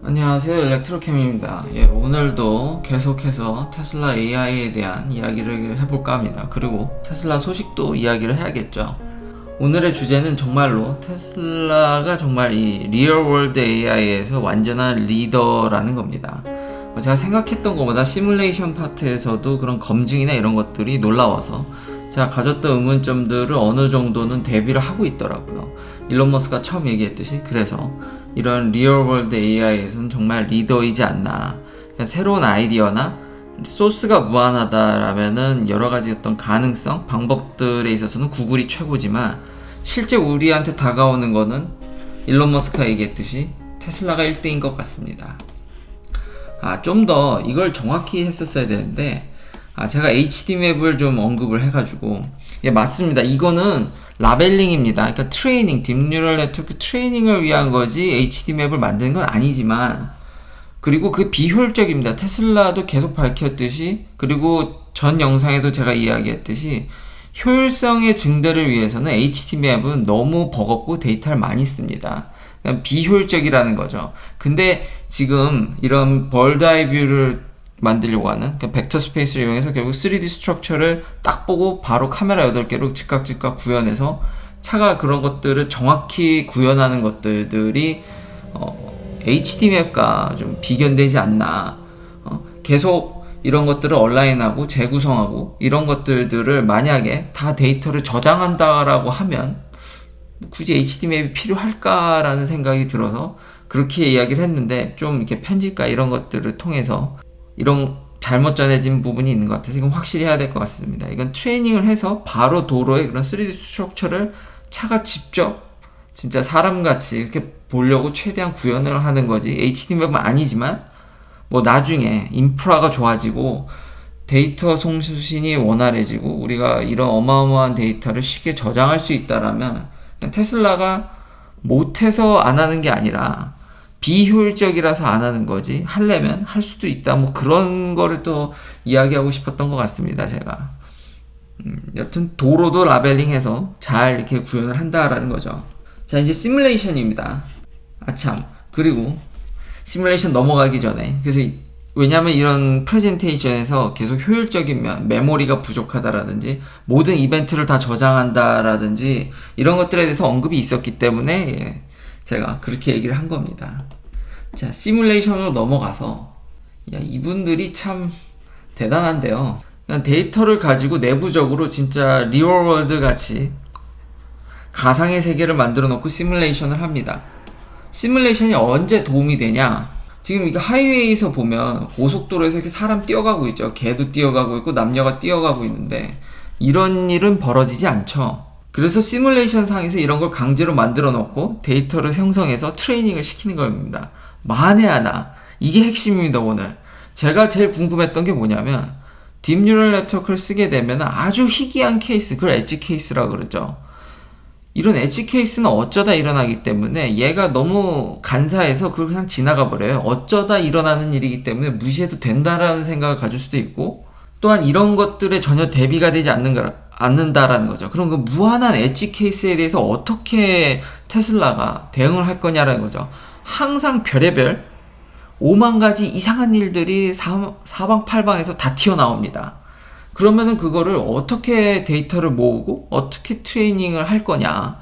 안녕하세요, 일렉트로캠입니다. 오늘도 계속해서 테슬라 AI에 대한 이야기를 해볼까 합니다. 그리고 테슬라 소식도 이야기를 해야겠죠. 오늘의 주제는 정말로 테슬라가 정말 이 리얼월드 AI에서 완전한 리더라는 겁니다. 제가 생각했던 것보다 시뮬레이션 파트에서도 그런 검증이나 이런 것들이 놀라워서 제가 가졌던 의문점들을 어느 정도는 대비를 하고 있더라고요. 일론 머스크가 처음 얘기했듯이. 그래서 이런 리얼월드 AI에서는 정말 리더이지 않나. 새로운 아이디어나 소스가 무한하다라면은 여러 가지 어떤 가능성, 방법들에 있어서는 구글이 최고지만 실제 우리한테 다가오는 거는 일론 머스크가 얘기했듯이 테슬라가 1등인 것 같습니다. 좀 더 이걸 정확히 했었어야 되는데 제가 HD맵을 좀 언급을 해가지고 맞습니다. 이거는 라벨링입니다. 그러니까 트레이닝, 딥뉴럴 네트워크 트레이닝을 위한 거지 HD맵을 만드는 건 아니지만, 그리고 그 비효율적입니다. 테슬라도 계속 밝혔듯이, 그리고 전 영상에도 제가 이야기했듯이 효율성의 증대를 위해서는 HD맵은 너무 버겁고 데이터를 많이 씁니다. 비효율적이라는 거죠. 근데 지금 이런 벌드아이 뷰를 만들려고 하는 벡터 스페이스를 이용해서 결국 3D 스트럭처를 딱 보고 바로 카메라 8개로 즉각 구현해서 차가 그런 것들을 정확히 구현하는 것들이 HD맵과 좀 비견되지 않나. 계속 이런 것들을 온라인하고 재구성하고 이런 것들을 만약에 다 데이터를 저장한다라고 하면 굳이 HD맵이 필요할까라는 생각이 들어서 그렇게 이야기를 했는데, 좀 이렇게 편집과 이런 것들을 통해서 이런 잘못 전해진 부분이 있는 것 같아서 이건 확실히 해야 될 것 같습니다. 이건 트레이닝을 해서 바로 도로에 그런 3D 스트럭처를 차가 직접 진짜 사람같이 이렇게 보려고 최대한 구현을 하는 거지, HD맵은 아니지만 뭐 나중에 인프라가 좋아지고 데이터 송수신이 원활해지고 우리가 이런 어마어마한 데이터를 쉽게 저장할 수 있다라면 테슬라가 못해서 안 하는 게 아니라 비효율적이라서 안 하는 거지, 하려면 할 수도 있다, 뭐 그런 거를 또 이야기하고 싶었던 것 같습니다. 제가 여튼 도로도 라벨링해서 잘 이렇게 구현을 한다라는 거죠. 자, 이제 시뮬레이션입니다. 그리고 시뮬레이션 넘어가기 전에, 그래서 왜냐면 이런 프레젠테이션에서 계속 효율적인 면, 메모리가 부족하다라든지 모든 이벤트를 다 저장한다라든지 이런 것들에 대해서 언급이 있었기 때문에 제가 그렇게 얘기를 한 겁니다. 자, 시뮬레이션으로 넘어가서 이분들이 참 대단한데요. 그냥 데이터를 가지고 내부적으로 진짜 리얼월드 같이 가상의 세계를 만들어 놓고 시뮬레이션을 합니다. 시뮬레이션이 언제 도움이 되냐? 지금 이거 하이웨이에서 보면 고속도로에서 이렇게 사람 뛰어가고 있죠. 개도 뛰어가고 있고 남녀가 뛰어가고 있는데 이런 일은 벌어지지 않죠. 그래서 시뮬레이션 상에서 이런 걸 강제로 만들어 놓고 데이터를 형성해서 트레이닝을 시키는 겁니다. 만에 하나, 이게 핵심입니다. 오늘 제가 제일 궁금했던 게 뭐냐면, 딥뉴럴 네트워크를 쓰게 되면 아주 희귀한 케이스, 그걸 엣지 케이스라고 그러죠. 이런 엣지 케이스는 어쩌다 일어나기 때문에 얘가 너무 간사해서 그걸 그냥 지나가 버려요. 어쩌다 일어나는 일이기 때문에 무시해도 된다라는 생각을 가질 수도 있고, 또한 이런 것들에 전혀 대비가 되지 않는다라는 거죠. 그럼 그 무한한 엣지 케이스에 대해서 어떻게 테슬라가 대응을 할 거냐라는 거죠. 항상 별의별 5만 가지 이상한 일들이 사방팔방에서 다 튀어나옵니다. 그러면은 그거를 어떻게 데이터를 모으고 어떻게 트레이닝을 할 거냐,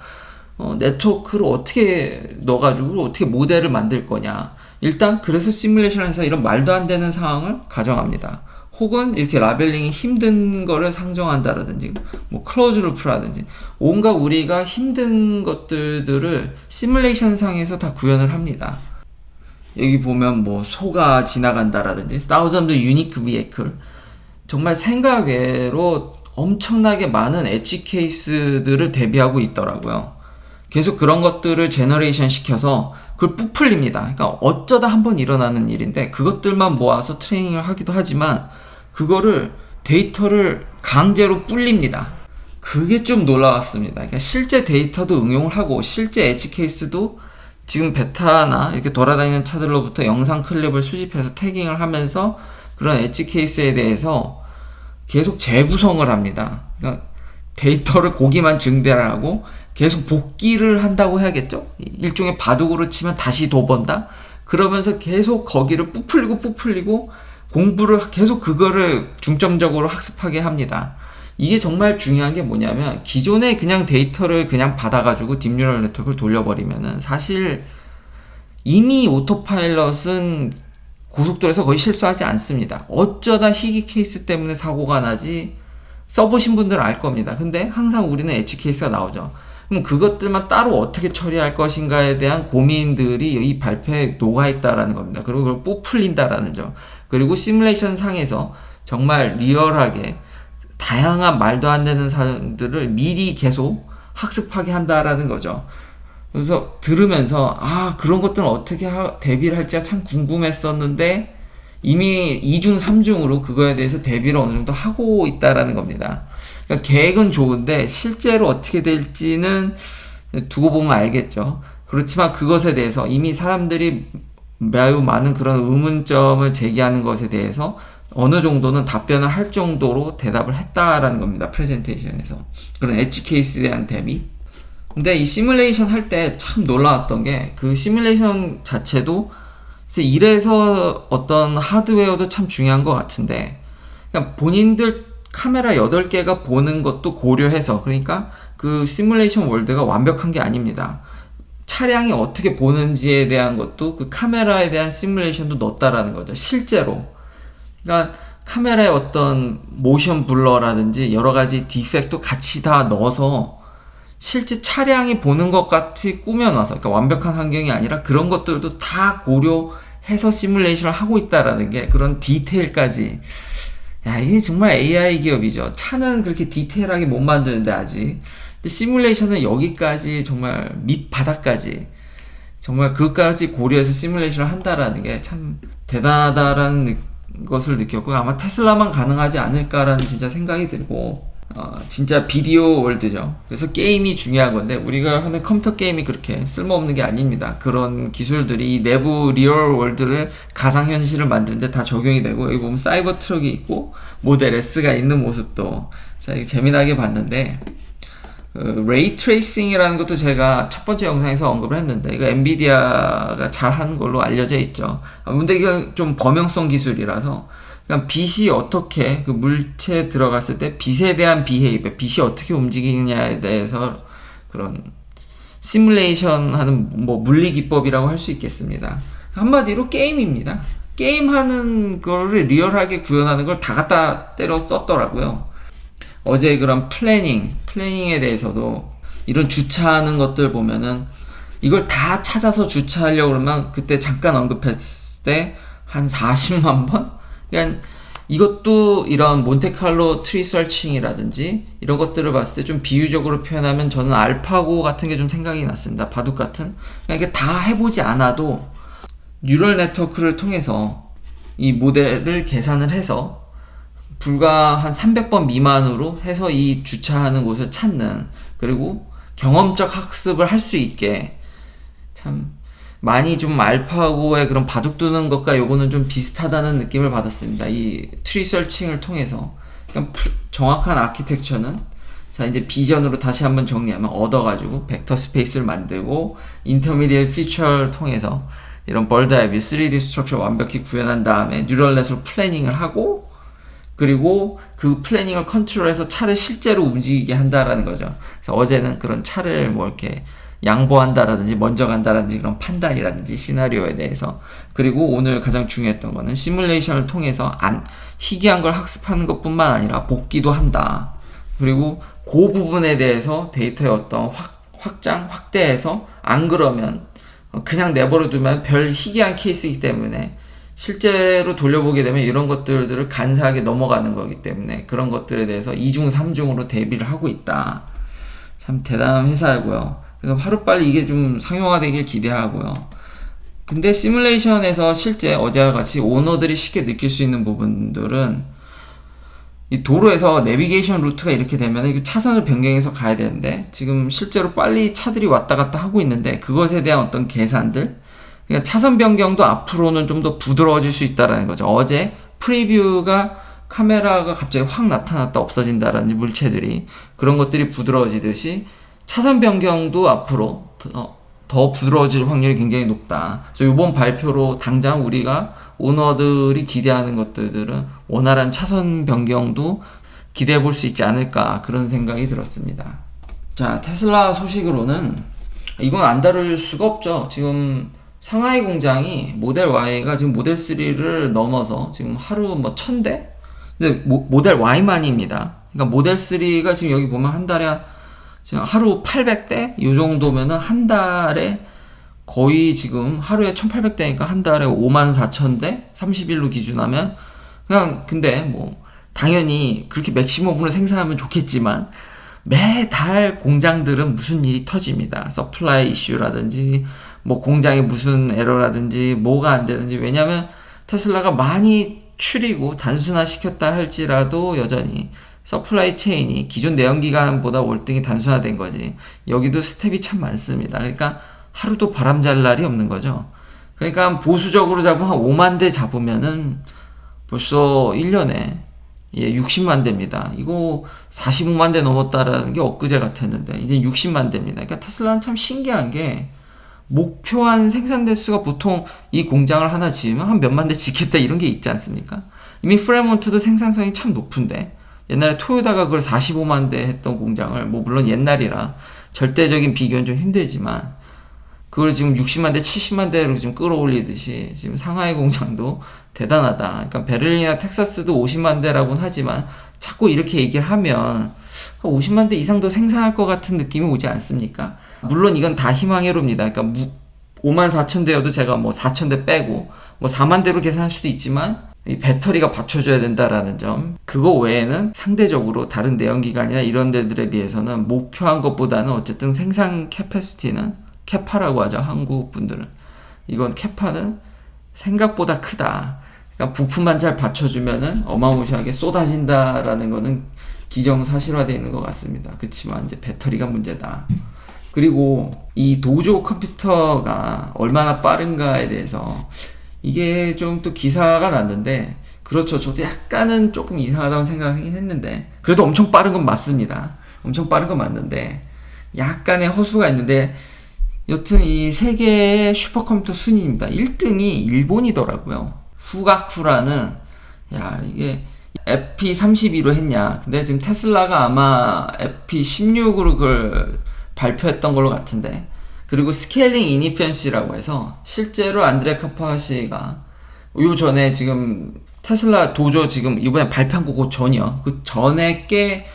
네트워크를 어떻게 넣어가지고 어떻게 모델을 만들 거냐. 일단 그래서 시뮬레이션을 해서 이런 말도 안 되는 상황을 가정합니다. 혹은 이렇게 라벨링이 힘든 거를 상정한다라든지 뭐 클로즈 루프라든지 온갖 우리가 힘든 것들을 시뮬레이션 상에서 다 구현을 합니다. 여기 보면 뭐 소가 지나간다라든지 thousands unique vehicle, 정말 생각 외로 엄청나게 많은 엣지 케이스들을 대비하고 있더라고요. 계속 그런 것들을 제너레이션 시켜서 그걸 부풀립니다. 그러니까 어쩌다 한번 일어나는 일인데 그것들만 모아서 트레이닝을 하기도 하지만 그거를 데이터를 강제로 불립니다. 그게 좀 놀라웠습니다. 그러니까 실제 데이터도 응용을 하고 실제 엣지 케이스도 지금 베타나 이렇게 돌아다니는 차들로부터 영상 클립을 수집해서 태깅을 하면서 그런 엣지 케이스에 대해서 계속 재구성을 합니다. 그러니까 데이터를 고기만 증대를 하고 계속 복기를 한다고 해야겠죠? 일종의 바둑으로 치면 다시 도본다? 그러면서 계속 거기를 부풀리고 공부를 계속 그거를 중점적으로 학습하게 합니다. 이게 정말 중요한 게 뭐냐면 기존에 그냥 데이터를 그냥 받아가지고 딥뉴럴 네트워크를 돌려버리면은 사실 이미 오토파일럿은 고속도로에서 거의 실수하지 않습니다. 어쩌다 희귀 케이스 때문에 사고가 나지 써보신 분들은 알 겁니다. 근데 항상 우리는 엣지 케이스가 나오죠. 그럼 그것들만 따로 어떻게 처리할 것인가에 대한 고민들이 이 발표에 녹아있다라는 겁니다. 그리고 그걸 부풀린다라는 점. 그리고 시뮬레이션 상에서 정말 리얼하게 다양한 말도 안 되는 사람들을 미리 계속 학습하게 한다라는 거죠. 그래서 들으면서 그런 것들은 어떻게 대비를 할지가 참 궁금했었는데 이미 2중 3중으로 그거에 대해서 대비를 어느 정도 하고 있다라는 겁니다. 그러니까 계획은 좋은데 실제로 어떻게 될지는 두고 보면 알겠죠. 그렇지만 그것에 대해서 이미 사람들이 매우 많은 그런 의문점을 제기하는 것에 대해서 어느 정도는 답변을 할 정도로 대답을 했다라는 겁니다. 프레젠테이션에서. 그런 엣지 케이스에 대한 대비. 근데 이 시뮬레이션 할 때 참 놀라웠던 게 그 시뮬레이션 자체도 이래서 어떤 하드웨어도 참 중요한 것 같은데 그냥 본인들 카메라 8개가 보는 것도 고려해서 그러니까 그 시뮬레이션 월드가 완벽한 게 아닙니다. 차량이 어떻게 보는지에 대한 것도 그 카메라에 대한 시뮬레이션도 넣었다라는 거죠. 실제로. 그러니까 카메라에 어떤 모션 블러라든지 여러 가지 디펙도 같이 다 넣어서 실제 차량이 보는 것 같이 꾸며놔서 그러니까 완벽한 환경이 아니라 그런 것들도 다 고려해서 시뮬레이션을 하고 있다라는 게 그런 디테일까지 이게 정말 AI 기업이죠. 차는 그렇게 디테일하게 못 만드는데 아직 근데 시뮬레이션은 여기까지 정말 밑바닥까지 정말 그것까지 고려해서 시뮬레이션을 한다라는 게 참 대단하다라는 것을 느꼈고 아마 테슬라만 가능하지 않을까라는 진짜 생각이 들고 진짜 비디오 월드죠. 그래서 게임이 중요한 건데 우리가 하는 컴퓨터 게임이 그렇게 쓸모없는 게 아닙니다. 그런 기술들이 내부 리얼 월드를 가상현실을 만드는데 다 적용이 되고 여기 보면 사이버 트럭이 있고 모델 S가 있는 모습도 재미나게 봤는데 레이 트레이싱이라는 것도 제가 첫 번째 영상에서 언급을 했는데 이거 엔비디아가 잘하는 걸로 알려져 있죠. 근데 이건 좀 범용성 기술이라서 그러니까 빛이 어떻게 그 물체에 들어갔을 때 빛에 대한 비헤이브, 빛이 어떻게 움직이느냐에 대해서 그런 시뮬레이션 하는 뭐 물리 기법이라고 할 수 있겠습니다. 한마디로 게임입니다. 게임하는 거를 리얼하게 구현하는 걸 다 갖다 때려 썼더라고요. 어제 그런 플래닝에 대해서도 이런 주차하는 것들 보면은 이걸 다 찾아서 주차하려고 그러면 그때 잠깐 언급했을 때 한 40만 번? 그러니까 이것도 이런 몬테칼로 트리 서칭이라든지 이런 것들을 봤을 때 좀 비유적으로 표현하면 저는 알파고 같은 게 좀 생각이 났습니다. 바둑 같은. 그러니까 이게 다 해보지 않아도 뉴럴 네트워크를 통해서 이 모델을 계산을 해서 불과 한 300번 미만으로 해서 이 주차하는 곳을 찾는 그리고 경험적 학습을 할 수 있게 참 많이 좀 알파고의 그런 바둑 두는 것과 요거는 좀 비슷하다는 느낌을 받았습니다. 이 트리 서칭을 통해서 그러니까 정확한 아키텍처는 자 이제 비전으로 다시 한번 정리하면 얻어가지고 벡터 스페이스를 만들고 인터미디엇 피처를 통해서 이런 벌드 아이 뷰 3D 스트럭처 완벽히 구현한 다음에 뉴럴넷으로 플래닝을 하고 그리고 그 플래닝을 컨트롤해서 차를 실제로 움직이게 한다라는 거죠. 그래서 어제는 그런 차를 뭐 이렇게 양보한다라든지 먼저 간다라든지 그런 판단이라든지 시나리오에 대해서 그리고 오늘 가장 중요했던 거는 시뮬레이션을 통해서 희귀한 걸 학습하는 것뿐만 아니라 복기도 한다. 그리고 그 부분에 대해서 데이터의 어떤 확대해서 안 그러면 그냥 내버려 두면 별 희귀한 케이스이기 때문에 실제로 돌려보게 되면 이런 것들을 간사하게 넘어가는 거기 때문에 그런 것들에 대해서 2중 3중으로 대비를 하고 있다. 참 대단한 회사고요. 그래서 하루빨리 이게 좀 상용화되길 기대하고요. 근데 시뮬레이션에서 실제 어제와 같이 오너들이 쉽게 느낄 수 있는 부분들은 이 도로에서 내비게이션 루트가 이렇게 되면 차선을 변경해서 가야 되는데 지금 실제로 빨리 차들이 왔다 갔다 하고 있는데 그것에 대한 어떤 계산들 그러니까 차선 변경도 앞으로는 좀 더 부드러워질 수 있다는 거죠. 어제 프리뷰가 카메라가 갑자기 확 나타났다 없어진다라든지 물체들이 그런 것들이 부드러워지듯이 차선 변경도 앞으로 더 부드러워질 확률이 굉장히 높다. 그래서 이번 발표로 당장 우리가 오너들이 기대하는 것들은 원활한 차선 변경도 기대해 볼 수 있지 않을까, 그런 생각이 들었습니다. 자, 테슬라 소식으로는 이건 안 다룰 수가 없죠. 지금 상하이 공장이 모델 Y가 지금 모델 3를 넘어서 지금 하루 뭐 1000대? 근데 모델 Y만입니다. 그러니까 모델 3가 지금 여기 보면 한 달에 지금 하루 800대? 이 정도면은 한 달에 거의 지금 하루에 1800대니까 한 달에 54,000대? 30일로 기준하면 그냥, 근데 뭐 당연히 그렇게 맥시멈으로 생산하면 좋겠지만 매달 공장들은 무슨 일이 터집니다. 서플라이 이슈라든지 뭐 공장에 무슨 에러라든지 뭐가 안 되는지. 왜냐면 테슬라가 많이 추리고 단순화 시켰다 할지라도 여전히 서플라이 체인이 기존 내연기관보다 월등히 단순화된 거지. 여기도 스텝이 참 많습니다. 그러니까 하루도 바람 잘 날이 없는 거죠. 그러니까 보수적으로 잡으면 한 5만 대 잡으면은 벌써 1년에 60만 대입니다. 이거 45만 대 넘었다라는 게 엊그제 같았는데 이제 60만 대입니다. 그러니까 테슬라는 참 신기한 게 목표한 생산 대수가 보통 이 공장을 하나 지으면 한 몇만 대 짓겠다 이런 게 있지 않습니까? 이미 프레몬트도 생산성이 참 높은데 옛날에 토요타가 그걸 45만 대 했던 공장을, 뭐 물론 옛날이라 절대적인 비교는 좀 힘들지만 그걸 지금 60만 대, 70만 대로 지금 끌어올리듯이 지금 상하이 공장도 대단하다. 그러니까 베를린이나 텍사스도 50만 대라고는 하지만 자꾸 이렇게 얘기를 하면 50만 대 이상 더 생산할 것 같은 느낌이 오지 않습니까? 물론 이건 다 희망회로입니다. 그러니까 5만 4천 대여도 제가 뭐 4천 대 빼고 뭐 4만 대로 계산할 수도 있지만 이 배터리가 받쳐줘야 된다라는 점, 그거 외에는 상대적으로 다른 내연기관이나 이런 데들에 비해서는 목표한 것보다는 어쨌든 생산 캐패시티는, 캐파라고 하죠, 한국 분들은. 이건 캐파는 생각보다 크다. 그러니까 부품만 잘 받쳐주면은 어마무시하게 쏟아진다라는 거는 기정사실화되어 있는 것 같습니다. 그렇지만 이제 배터리가 문제다. 그리고 이 도조 컴퓨터가 얼마나 빠른가에 대해서 이게 좀 또 기사가 났는데, 그렇죠, 저도 약간은 조금 이상하다고 생각하긴 했는데 그래도 엄청 빠른 건 맞습니다. 엄청 빠른 건 맞는데 약간의 허수가 있는데, 여튼 이 세계의 슈퍼컴퓨터 순위입니다. 1등이 일본이더라고요. 후가쿠라는, 야, 이게 FP32로 했냐. 근데 지금 테슬라가 아마 FP16으로 그걸 발표했던 걸로 같은데, 그리고 스케일링 이니피션시라고 해서 실제로 안드레 카파시가 요 전에 지금 테슬라 도조 지금 이번에 발표한 거 그 전이요. 그 전에 꽤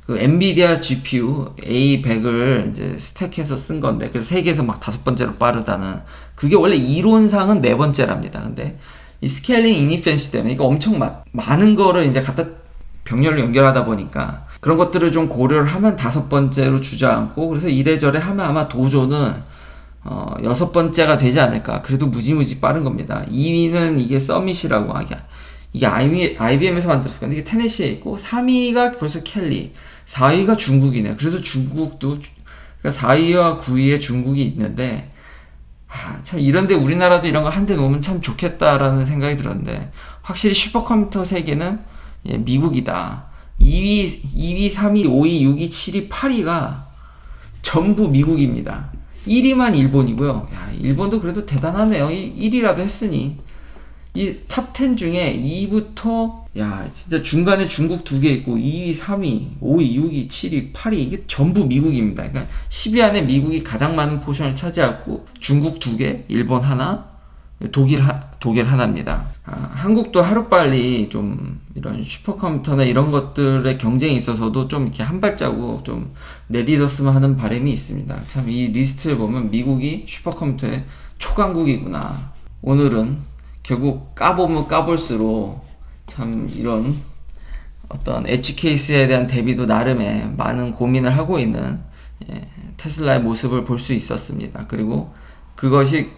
그 엔비디아 GPU A100을 이제 스택해서 쓴 건데, 그래서 세계에서 막 5번째로 빠르다는, 그게 원래 이론상은 4번째랍니다. 근데 이 스케일링 이니피션시 때문에 이거 엄청 많은 거를 이제 갖다 병렬로 연결하다 보니까 그런 것들을 좀 고려를 하면 5번째로 주저앉고, 그래서 이래저래 하면 아마 도조는 6번째가 되지 않을까. 그래도 무지무지 빠른 겁니다. 2위는 이게 서밋이라고 하기야. 이게 IBM에서 만들었을 건데 이게 테네시에 있고, 3위가 벌써 켈리, 4위가 중국이네. 그래도 중국도, 그러니까 4위와 9위에 중국이 있는데, 참 이런데 우리나라도 이런 거 한 대 놓으면 참 좋겠다라는 생각이 들었는데, 확실히 슈퍼컴퓨터 세계는 미국이다. 2위, 3위, 5위, 6위, 7위, 8위가 전부 미국입니다. 1위만 일본이고요. 야, 일본도 그래도 대단하네요. 1위라도 했으니. 이 탑 10 중에 2위부터, 야, 진짜 중간에 중국 2개 있고 2위, 3위, 5위, 6위, 7위, 8위, 이게 전부 미국입니다. 그러니까 10위 안에 미국이 가장 많은 포션을 차지하고, 중국 2개, 일본 하나, 독일 하나입니다. 한국도 하루빨리 좀 이런 슈퍼컴퓨터나 이런 것들의 경쟁이 있어서도 좀 이렇게 한 발자국 좀 내딛었으면 하는 바람이 있습니다. 참 이 리스트를 보면 미국이 슈퍼컴퓨터의 초강국이구나. 오늘은 결국 까보면 까볼수록 참 이런 어떤 엣지 케이스에 대한 대비도 나름의 많은 고민을 하고 있는 테슬라의 모습을 볼 수 있었습니다. 그리고 그것이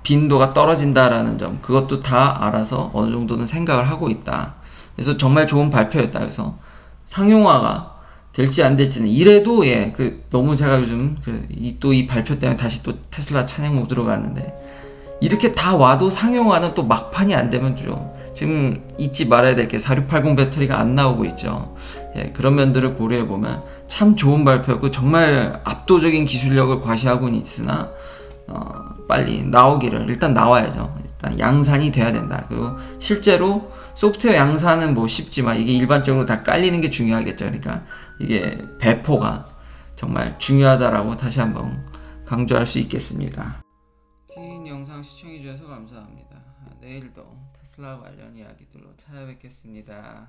빈도가 떨어진다라는 점, 그것도 다 알아서 어느 정도는 생각을 하고 있다. 그래서 정말 좋은 발표였다. 그래서 상용화가 될지 안 될지는, 이래도 너무 제가 요즘 또 이 발표 때문에 다시 또 테슬라 찬양 모드로 갔는데, 이렇게 다 와도 상용화는 또 막판이 안 되면 좀, 지금 잊지 말아야 될 게 4680 배터리가 안 나오고 있죠. 그런 면들을 고려해 보면 참 좋은 발표였고, 정말 압도적인 기술력을 과시하고는 있으나 빨리 나오기를, 일단 나와야죠. 일단 양산이 돼야 된다. 그리고 실제로 소프트웨어 양산은 뭐 쉽지만 이게 일반적으로 다 깔리는 게 중요하겠죠. 그러니까 이게 배포가 정말 중요하다라고 다시 한번 강조할 수 있겠습니다. 긴 영상 시청해 주셔서 감사합니다. 내일도 테슬라 관련 이야기들로 찾아뵙겠습니다.